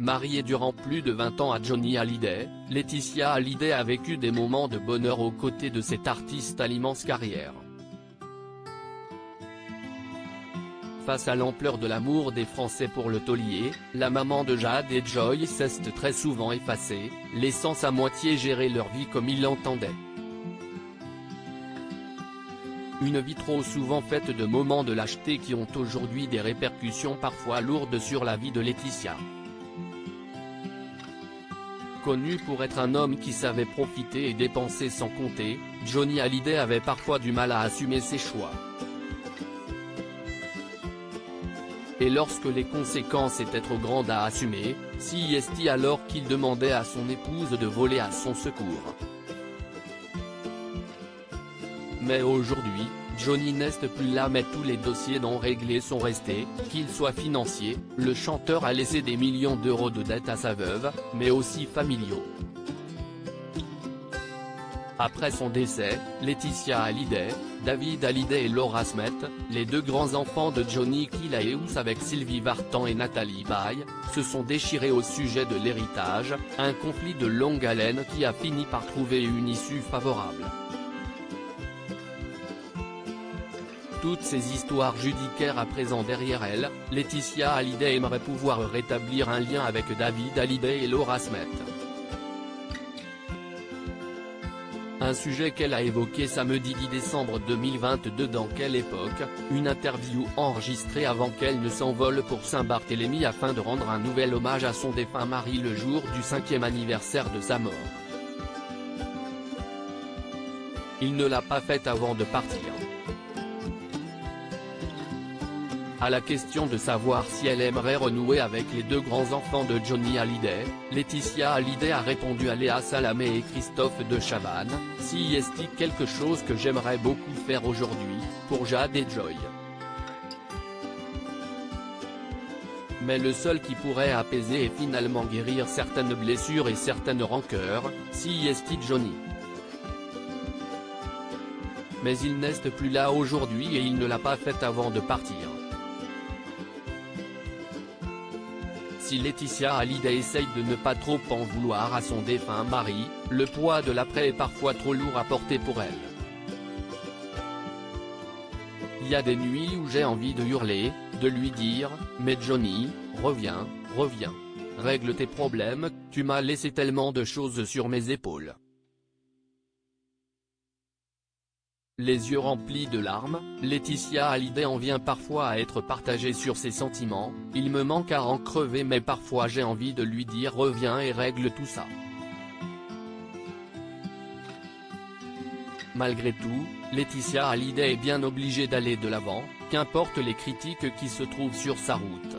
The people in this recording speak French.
Mariée durant plus de 20 ans à Johnny Hallyday, Laetitia Hallyday a vécu des moments de bonheur aux côtés de cet artiste à l'immense carrière. Face à l'ampleur de l'amour des Français pour le taulier, la maman de Jade et Joy s'est très souvent effacée, laissant sa moitié gérer leur vie comme il l'entendait. Une vie trop souvent faite de moments de lâcheté qui ont aujourd'hui des répercussions parfois lourdes sur la vie de Laetitia. Connu pour être un homme qui savait profiter et dépenser sans compter, Johnny Hallyday avait parfois du mal à assumer ses choix. Et lorsque les conséquences étaient trop grandes à assumer, s'y est-il alors qu'il demandait à son épouse de voler à son secours. Mais aujourd'hui, Johnny n'est plus là mais tous les dossiers non réglés sont restés, qu'ils soient financiers, le chanteur a laissé des millions d'euros de dettes à sa veuve, mais aussi familiaux. Après son décès, Laetitia Hallyday, David Hallyday et Laura Smith, les deux grands-enfants de Johnny Kilaeus avec Sylvie Vartan et Nathalie Baye, se sont déchirés au sujet de l'héritage, un conflit de longue haleine qui a fini par trouver une issue favorable. Toutes ces histoires judiciaires à présent derrière elle, Laetitia Hallyday aimerait pouvoir rétablir un lien avec David Hallyday et Laura Smith. Un sujet qu'elle a évoqué samedi 10 décembre 2022 dans Quelle époque, une interview enregistrée avant qu'elle ne s'envole pour Saint-Barthélemy afin de rendre un nouvel hommage à son défunt mari le jour du 5e anniversaire de sa mort. Il ne l'a pas faite avant de partir. À la question de savoir si elle aimerait renouer avec les deux grands-enfants de Johnny Hallyday, Laetitia Hallyday a répondu à Léa Salamé et Christophe de Chavannes, « Si est-il quelque chose que j'aimerais beaucoup faire aujourd'hui, pour Jade et Joy. Mais le seul qui pourrait apaiser et finalement guérir certaines blessures et certaines rancœurs, si est-il Johnny. Mais il n'est plus là aujourd'hui et il ne l'a pas fait avant de partir. » Si Laetitia Hallyday essaye de ne pas trop en vouloir à son défunt mari, le poids de l'après est parfois trop lourd à porter pour elle. Il y a des nuits où j'ai envie de hurler, de lui dire « Mais Johnny, reviens, reviens. Règle tes problèmes, tu m'as laissé tellement de choses sur mes épaules. » Les yeux remplis de larmes, Laetitia Hallyday en vient parfois à être partagée sur ses sentiments, « Il me manque à en crever mais parfois j'ai envie de lui dire reviens et règle tout ça. » Malgré tout, Laetitia Hallyday est bien obligée d'aller de l'avant, qu'importe les critiques qui se trouvent sur sa route.